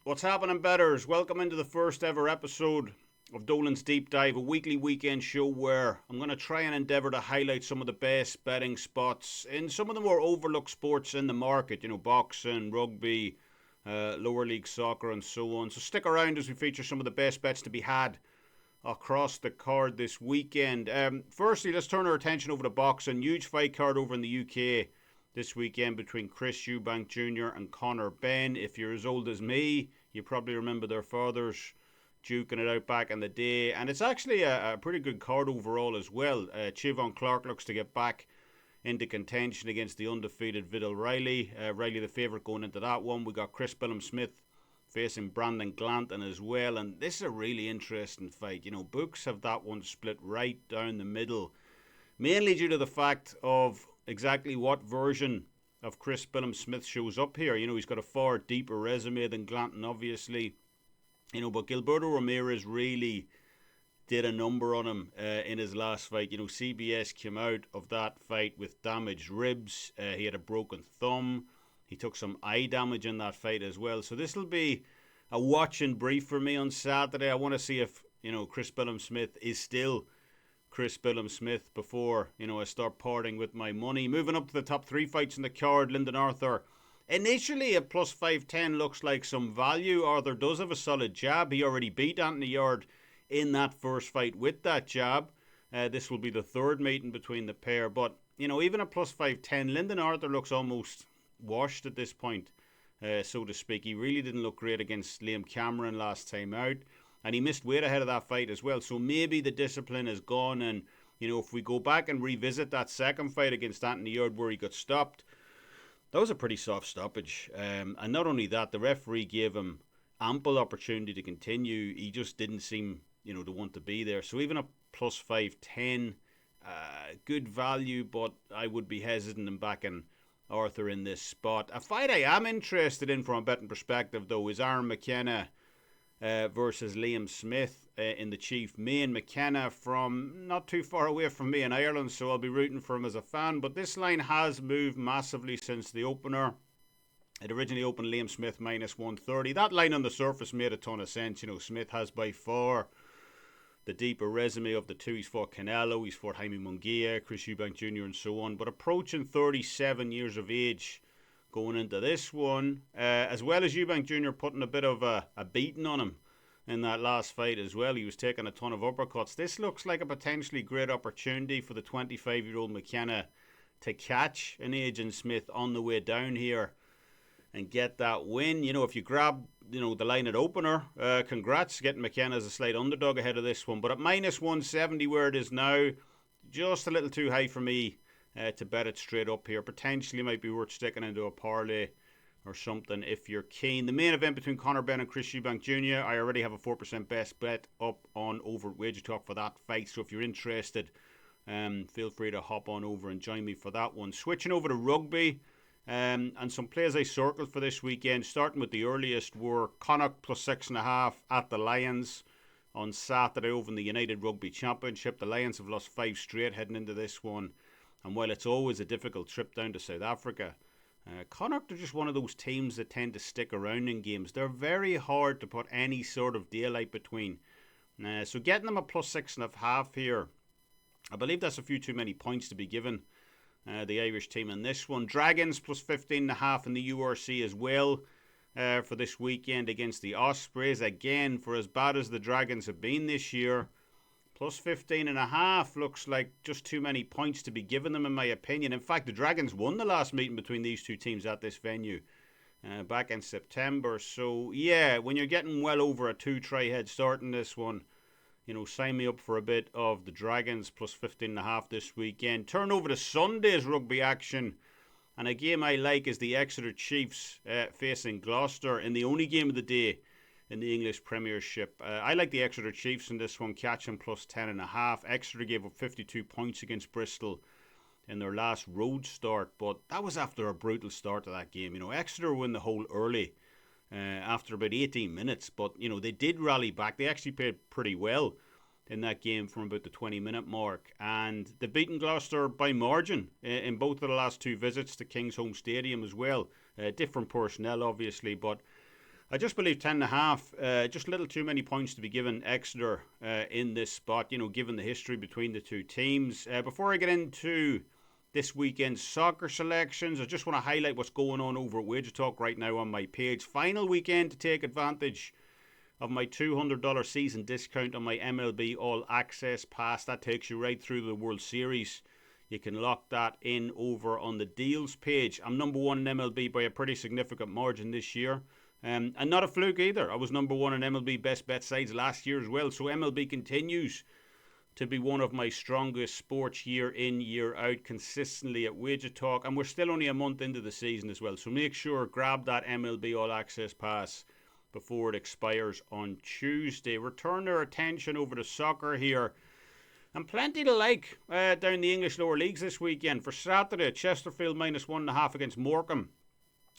What's happening, betters? Welcome into the first ever episode of Dolan's Deep Dive, a weekly weekend show where I'm going to try and endeavour to highlight some of the best betting spots in some of the more overlooked sports in the market. You know, boxing, rugby, lower league soccer, and so on. So stick around as we feature some of the best bets to be had across the card this weekend. Firstly, let's turn our attention over to boxing. Huge fight card over in the UK this weekend between Chris Eubank Jr. and Conor Benn. If you're as old as me, you probably remember their fathers duking it out back in the day. And it's actually a pretty good card overall as well. Chivon Clark looks to get back into contention against the undefeated Vidal Riley. Riley the favourite going into that one. We got Chris Smith facing Brandon Glanton as well. And this is a really interesting fight. You know, books have that one split right down the middle. Mainly due to the fact of exactly what version of Chris Smith shows up here. You know, he's got a far deeper resume than Glanton, obviously. You know, but Gilberto Ramirez really did a number on him in his last fight. You know, CBS came out of that fight with damaged ribs. He had a broken thumb. He took some eye damage in that fight as well. So this will be a watch and brief for me on Saturday. I want to see if, you know, Chris Smith is still Chris Smith before, you know, I start parting with my money. Moving up to the top three fights in the card, Lyndon Arthur. Initially, at plus 510 looks like some value. Arthur does have a solid jab. He already beat Anthony Yarde in that first fight with that jab. This will be the third meeting between the pair. But, you know, even at plus 510, Lyndon Arthur looks almost washed at this point, so to speak. He really didn't look great against Liam Cameron last time out. And he missed weight ahead of that fight as well. So maybe the discipline is gone. And, you know, if we go back and revisit that second fight against Anthony Yarde where he got stopped, that was a pretty soft stoppage. And not only that, the referee gave him ample opportunity to continue. He just didn't seem, you know, to want to be there. So even a plus 510, good value, but I would be hesitant in backing Arthur in this spot. A fight I am interested in from a betting perspective, though, is Aaron McKenna versus Liam Smith in the chief main. McKenna from not too far away from me in Ireland, so I'll be rooting for him as a fan. But this line has moved massively since the opener. It originally opened Liam Smith minus 130. That line on the surface made a ton of sense. You know, Smith has by far the deeper resume of the two. He's fought Canelo, he's fought Jaime Munguia, Chris Eubank Jr. and so on. But approaching 37 years of age going into this one, as well as Eubank Jr. putting a bit of a beating on him in that last fight as well. He was taking a ton of uppercuts. This looks like a potentially great opportunity for the 25-year-old McKenna to catch an aging Smith on the way down here and get that win. You know, if you grab, you know, the line at opener, congrats, getting McKenna as a slight underdog ahead of this one. But at minus 170 where it is now, just a little too high for me to bet it straight up here. Potentially might be worth sticking into a parlay or something if you're keen. The main event between Conor Benn and Chris Eubank Jr. I already have a 4% best bet up on over at WagerTalk for that fight. So if you're interested, feel free to hop on over and join me for that one. Switching over to rugby, and some plays I circled for this weekend. Starting with the earliest were Connacht plus 6.5 at the Lions on Saturday over in the United Rugby Championship. The Lions have lost 5 straight heading into this one. And while it's always a difficult trip down to South Africa, Connacht are just one of those teams that tend to stick around in games. They're very hard to put any sort of daylight between. So getting them a plus 6.5 here, I believe that's a few too many points to be given the Irish team in this one. Dragons plus 15.5 in the URC as well for this weekend against the Ospreys. Again, for as bad as the Dragons have been this year, plus 15.5 looks like just too many points to be given them, in my opinion. In fact, the Dragons won the last meeting between these two teams at this venue back in September. So, yeah, when you're getting well over a 2-try head start in this one, you know, sign me up for a bit of the Dragons plus 15.5 this weekend. Turn over to Sunday's rugby action. And a game I like is the Exeter Chiefs facing Gloucester in the only game of the day in the English Premiership. I like the Exeter Chiefs in this one, catching plus 10.5. Exeter gave up 52 points against Bristol in their last road start, but that was after a brutal start to that game. You know, Exeter win the hole early after about 18 minutes, but, you know, they did rally back. They actually played pretty well in that game from about the 20-minute mark, and they've beaten Gloucester by margin in both of the last 2 visits to King's Home Stadium as well. Different personnel, obviously, but I just believe 10.5. Just a little too many points to be given Exeter in this spot, given the history between the two teams. Before I get into this weekend's soccer selections, I just want to highlight what's going on over at WagerTalk right now on my page. Final weekend to take advantage of my $200 season discount on my MLB All Access Pass. That takes you right through the World Series. You can lock that in over on the deals page. I'm number one in MLB by a pretty significant margin this year. And not a fluke either. I was number one in MLB best bet sides last year as well. So MLB continues to be one of my strongest sports year in, year out consistently at WagerTalk. And we're still only a month into the season as well. So make sure, grab that MLB All Access Pass before it expires on Tuesday. Return our attention over to soccer here. And plenty to like down the English lower leagues this weekend. For Saturday, Chesterfield -1.5 against Morecambe.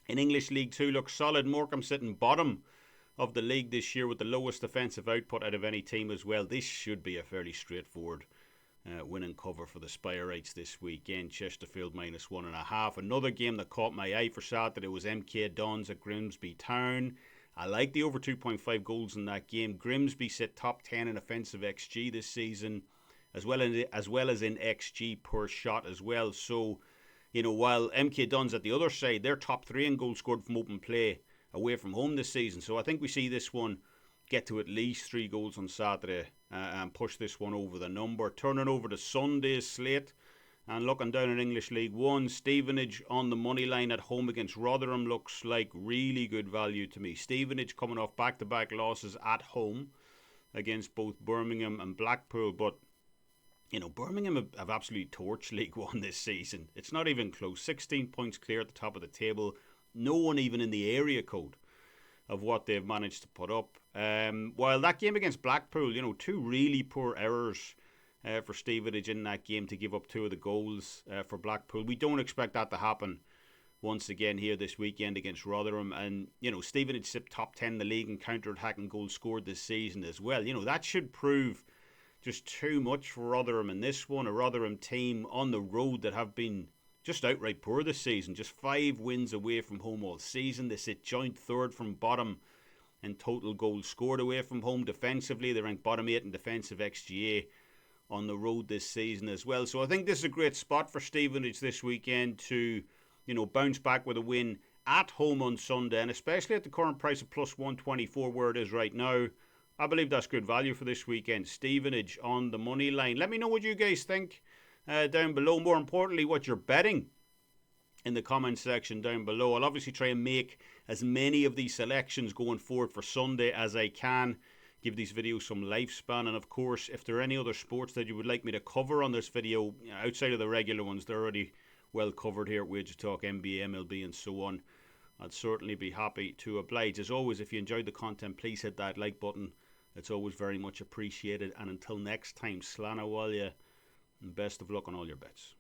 In English League 2 looks solid. Morecambe sitting bottom of the league this year with the lowest defensive output out of any team as well. This should be a fairly straightforward win and cover for the Spireites this weekend. Chesterfield -1.5. Another game that caught my eye for Saturday was MK Dons at Grimsby Town. I like the over 2.5 goals in that game. Grimsby sit top 10 in offensive XG this season, as well as in XG per shot as well. So, while MK Dons at the other side, they're top 3 in goals scored from open play away from home this season. So I think we see this one get to at least 3 goals on Saturday and push this one over the number. Turning over to Sunday's slate and looking down at English League 1, Stevenage on the money line at home against Rotherham looks like really good value to me. Stevenage coming off back-to-back losses at home against both Birmingham and Blackpool, but Birmingham have absolutely torched League One this season. It's not even close. 16 points clear at the top of the table. No one even in the area code of what they've managed to put up. While that game against Blackpool, 2 really poor errors for Stevenage in that game to give up 2 of the goals for Blackpool. We don't expect that to happen once again here this weekend against Rotherham. And, Stevenage sit top 10 in the league in counter-attacking goals scored this season as well. That should prove just too much for Rotherham in this one. A Rotherham team on the road that have been just outright poor this season. Just 5 wins away from home all season. They sit joint third from bottom in total goals scored away from home. Defensively, they rank bottom 8 in defensive XGA on the road this season as well. So I think this is a great spot for Stevenage this weekend to, bounce back with a win at home on Sunday. And especially at the current price of +124 where it is right now, I believe that's good value for this weekend. Stevenage on the money line. Let me know what you guys think down below. More importantly, what you're betting in the comment section down below. I'll obviously try and make as many of these selections going forward for Sunday as I can. Give these videos some lifespan. And of course, if there are any other sports that you would like me to cover on this video, outside of the regular ones, they're already well covered here at WagerTalk, NBA, MLB and so on. I'd certainly be happy to oblige. As always, if you enjoyed the content, please hit that like button. It's always very much appreciated. And until next time, Slán Abhaile, and best of luck on all your bets.